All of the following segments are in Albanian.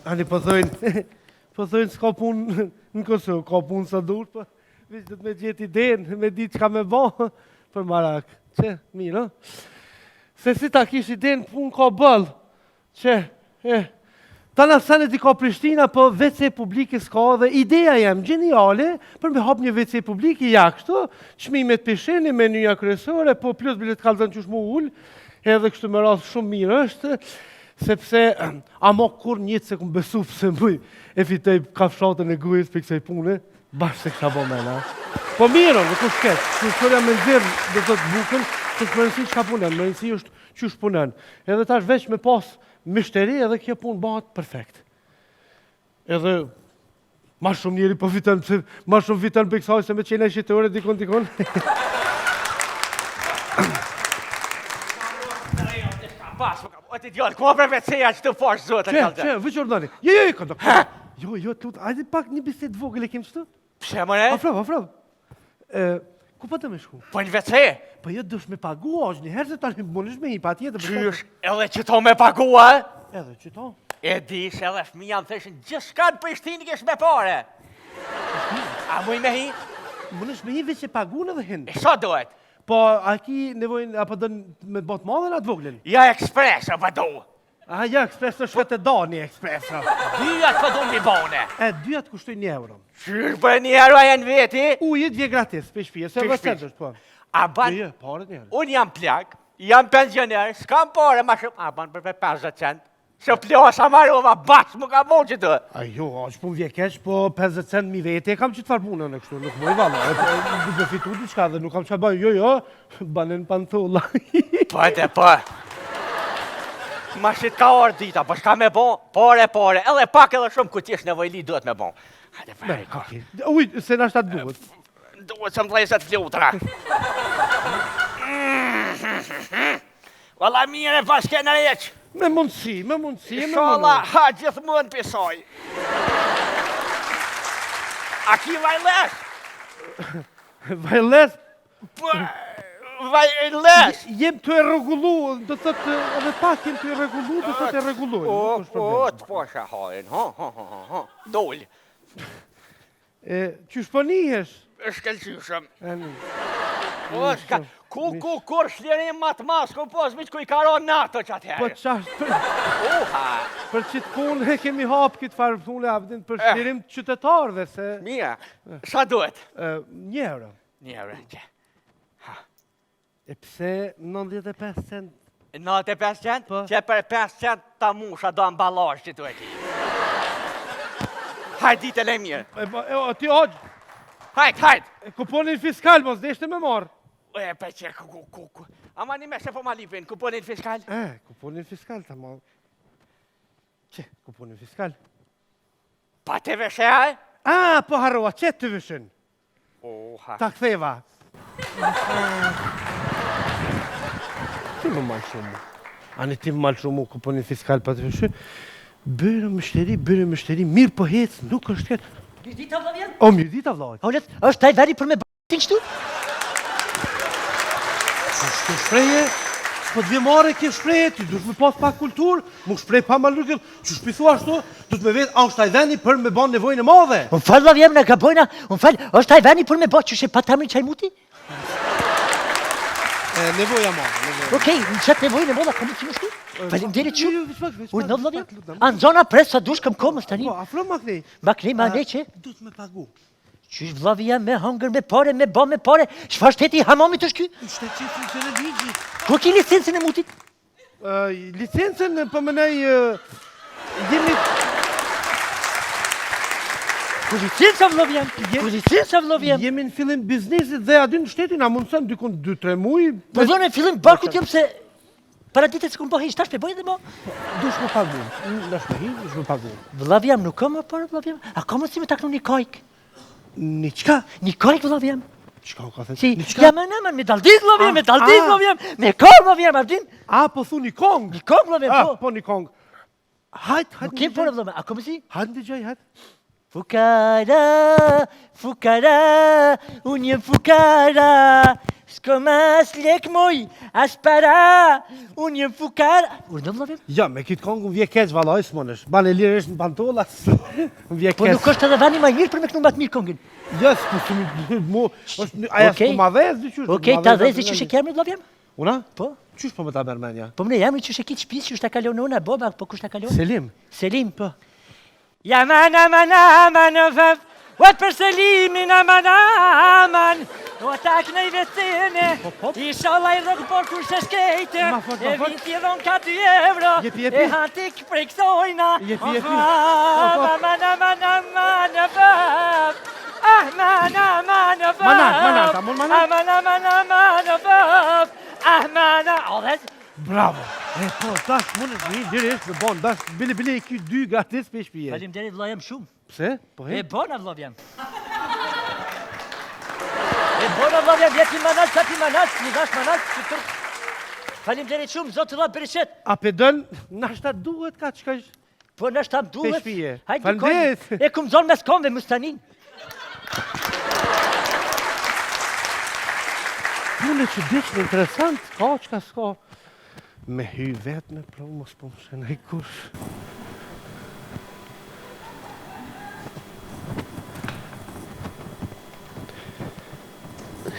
Ani po thojnë s'ka punë në Kosovë, ka punë sa dur, po veç do të me gjetë idenë, me ditë çka me bë për marak. Që, mirë, se si ta kish idenë punë ka bëllë, që, tana sanet i ka Prishtina, po WC publike s'ka dhe ideja jam gjeniale për me hap një WC publike ja kështu, çmimet pisheni, menyja kryesore, po plus bilet kallëzën qysh mu ullë, edhe kështu me rast shumë mirë është, sepse ama kur njëtë se këmë besu pëse mëj e fitej kafshatën e gujës për kësaj pune, bashkë se kësa bo mena. Po mirë, nuk është ketë, që shërja me nëzirë dhe të të bukën, që të mërënësi që ka punen, mërënësi është që është punen. Edhe tash veç me pas mishteri edhe kjo punë bëhat perfekt. Edhe ma shumë njeri po vitën, ma shumë vitën për kësaj se me qene shqitore dikon. O ti djallë, ku për veceja që të fash zotë e kalëtë? Që, vëqë ordani. Këndo. Jo, të lutë, ajde pak një biset vogël e kemë qëtë? Pse, mëre? Afrov. Ku pa të me shku? Po një vece? Po jo dush me pagu, është një herë se tani mënish me hi pa tjetë. Qysh, edhe që to me pagua? Edhe që to? E dish, edhe fëmija më theshin, gjithë shka në Prishtinë kesh me pare. A muj me hi? Mënish me hi veç e pagu në dhe hinë. E sa dohet? Po, a ki nevojnë, apo dënë me botë madhe në atë voglin? Ja ekspres, apo do. Ja, ekspres të shkët e da një ekspres. Dyjat për do një bone. Dyjat kushtoj €1. Qysh për €1 e në veti? Ujit vje gratis, për shpije, se vësendës, po. A ban, Jo, paret njërë. unë jam plak, jam pensioner, s'kam pare ma shumë, a ban për 50 cent. Se plosa marrova bashkë më ka bon që të. Jo, është pun vje keq, po 50 cent mi vete, kam që të farë punën e kështu, nuk moj valla. Duke fitu diçka dhe nuk kam që bëj, jo, banen panthulla. Po. Ma shit ka orë dita, po shka me bon, pare, edhe pak edhe shumë ku t'jesh nevojli duhet me bon. Hajde për Uj, se nashta të duhet. Duhet që më dhejset flutra. Valla mire pas kena req. Me mundësi. Shala, ha gjithë mund pisoj. A ki vajles? Vajles? Vajles? Jem të e regullu, do të të edhe pak jem të e regullu, do të të e regullu. O, të posha hajnë, ha, dol. Qysh po nihesh? Shkelqyshëm. Kur shlirim matë mas, ku pos mi që ku i karon nato që atëherë. Po qashtë për qitë punë e kemi hapë këtë farë punë abdin për shlirim qytetarëve se... Mija, sa duhet? €1. €1, që. E pse 95 cent? 95 cent? Që për 5 cent ta musha do ambalazh që tu e ki. Hajt ditë e le mirë. Ti hoqë. Hajt. Kuponin fiskal, mos deshte me marë. E, pe që, ama një me se po ma lipin, kuponin fiskal? Kuponin fiskal, ta ma... Që, kuponin fiskal? Pa të vëshe, Po harrova, që të vëshën? Ta ktheva. Ti më malë shumë. Ani ti më malë shumë, kuponin fiskal pa të vëshën. Bërë mështeri, mirë po hecë, nuk është këtë. Mjëdita vlavjen? Mjëdita vlavjen. Olet, është taj veri për me b***in qëtu? Shtë shpreje, s'po të vjemare kje shpreje, ti dush me pas pak kulturë, mu shprej pa ma lukët, që shpisu ashtu, du të me vetë, është taj veni për me ban nevojnë e madhe. Unë falë vlavjem në gabojna, është taj veni për me ba që shë pa tamri qaj muti? Nevoja madhe. Okej, në qëtë nevojnë e madhe, ka mu që më shtu? Falim deri që? Ujë në vlavjem? Anë zona presë sa dush këm komës tani? Afro maknej. Maknej, ma ne që? Du të me pagu. Qysh vlavija me hangër me pare, me ba me pare, shfar shteti hamamit është ky? Shteti funksion e ligji. Ku ki licencën e mutit? Licencën, për mënej, jemi... Ku licenca vlavjem? Jemi në fillim biznesit dhe adin shtetin, a mundësën dykun 2-3 muj. Po dhone fillim barku t'jom se... Para ditët se ku më po hejsh tash pe bojë dhe mo? Dush me pagu, dush me hi, dush me pagu. Vlavjem, nuk ka më parë vlavjem? A ka më si me taknu një kajk? Një qka? Një kajk vlavjem? Qka u ka thënë? Si, jam e nëmën, me daldik vlavjem, me kong vlavjem, ardin? Po thu një kong? Një kong vlavjem, po. Po një kong. Hajt, Nuk kem por vlavjem, a ka më si? Hajt në gjaj, hajt. Fukara, unë jem fukara, s'ko mas lek moj, as para, unë jem fukar. Urdhë vëllavim? Ja, me kitë kongë vje keq valoj s'monësh. Banë e lirë është në pantolla, vje keq. Po nuk është edhe vani ma mirë për me kënu matë mirë kongin. Ja, s'pu mu, aja s'pu ma dhez, dyqysh. Okej, ta dhezi që shë kemri vëllavim? Una? Po? Qysh po me ta mërmenja? Po mne jamri që shë kitë shpis që shtë kalon una, boba, po kush të kalon? Selim. Selim, po. Jaman, aman, aman, vëv, wat për Selimin, aman, aman, o tak në i vesene, i shala i rëgbor kur se shkejte, e vinti dhon ka 2 euro, e hantik prej kësojna, o vëv, aman, aman, aman, vëv, ahman, aman, vëv, aman, aman, aman, vëv, ahman, o dhe, Bravo! E po, tash mund është një dirësht me bon, tash bile e ky 2 gratis për shpije. Faleminderit vëllajem shumë. Pse? Po he? E bona vëllajem. E bona vëllajem, jeti manat, qati manat, një dash manat, që tërë. Faleminderit shumë, zotë Allah bereqet. A pe dën, nashta duhet ka qka është? Po nashta duhet. Për shpije. Hajde, Faleminderit. e kum zonë mes komve, mustanin. Pune që diqë interesant, ka qka s'ka. Me hy vetë me pro, mos po më shenë i kush.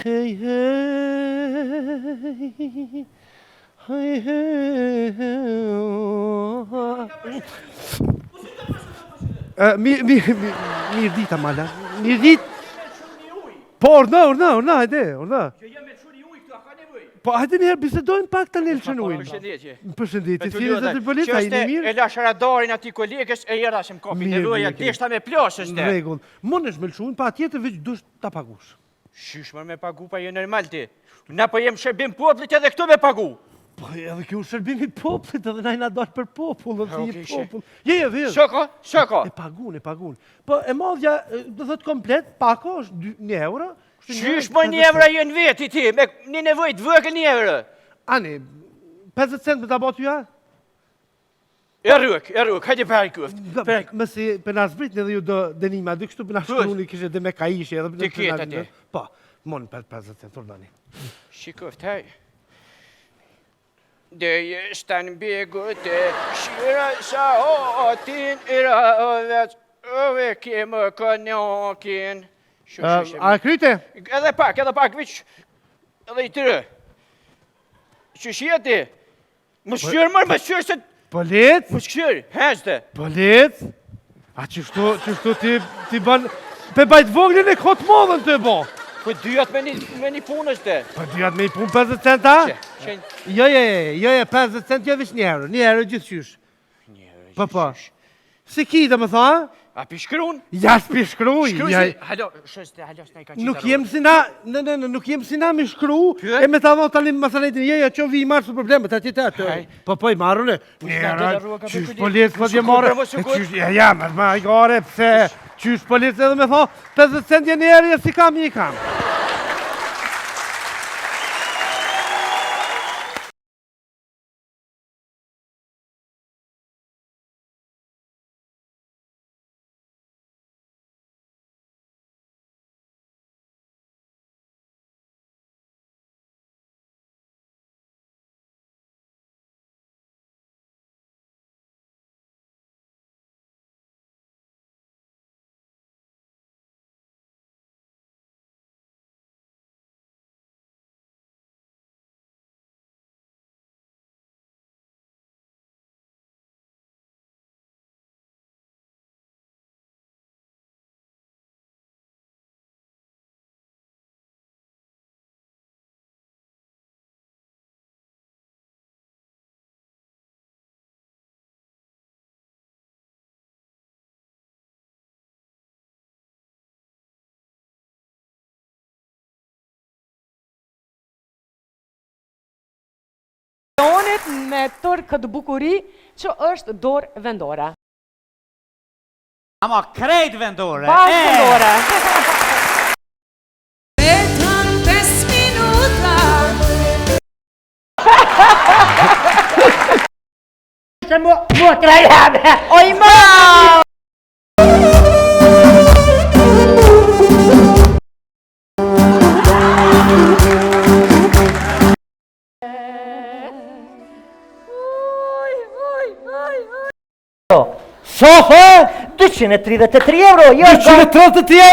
Hej, hej, hej, hej, mirë dita, Mala, mirë dit. Po, orna, hajde, orna. Po, hajde njëherë bisedojnë pak të njëllë qënujnë. Përshëndetje, si në të pëllit, a i në mirë? E lash radarin ati kolegës e jera që më kopin e roja, deshta me plasë është. Regull. Mon është me lëshunë, pa tjetër veç dush të pagush. Shysh me pagu pa jo normal ti. Na po jem shërbim poplit edhe këtu me pagu. Po, edhe kjo shërbimi poplit, edhe na i na dalë për popull, dhe si popull. Je, vërë. Shoko. E pagun. Po, e modhja, do thot komplet, pako është 1 euro. Qysh më 1 euro jenë veti ti, me një nevojt vëkë 1 euro. Ani, 50 cent me ta botu ja? E rrëk, hajde për hajkuft. Mësi, për nga zbritnë edhe ju do denima, dy kështu për nga shkruni kishe dhe me ka ishe edhe... Ti ketë ati. Po, mon 50 cent, ordani. Shikuft, haj. Dhe jeshtan begu të shira sa otin ira ovet, ove kemë kënjokin. A kryte? Edhe pak, viq, edhe i tërë. Që shjeti, më shqyrë se... Polit? Më shqyrë, heshte. Polit? A qështu ti ban... Pe bajt voglin e këtë modhen të bo. Po dyjat me një punës të. Po dyjat me një punë 50 cent, a? Jo, 50 cent, jo vish 1 euro. 1 euro gjithë qysh. 1 euro gjithë qysh. Po. Si ki dhe më tha? A pishkrun? Ja s'pishkruj. Halo, shështë, s'na i ka qita. Nuk jem si na, nuk jem si na me shkru, e me ta dho tani masanetin, që vi i marë su problemet, atje të atë. Po, i marrune. Qysh polic, po t'je marë. Ja, ma i gare, pse, qysh polic edhe me tha, 50 cent je njerë, si kam, i kam. Me tërë këtë bukuri që është dorë vendore. Ama krejt vendore. Bashkë vendore. Vetëm 5 minuta. Se mua trajame. Oj, ma! Sa tha? 233 euro. Jo, 233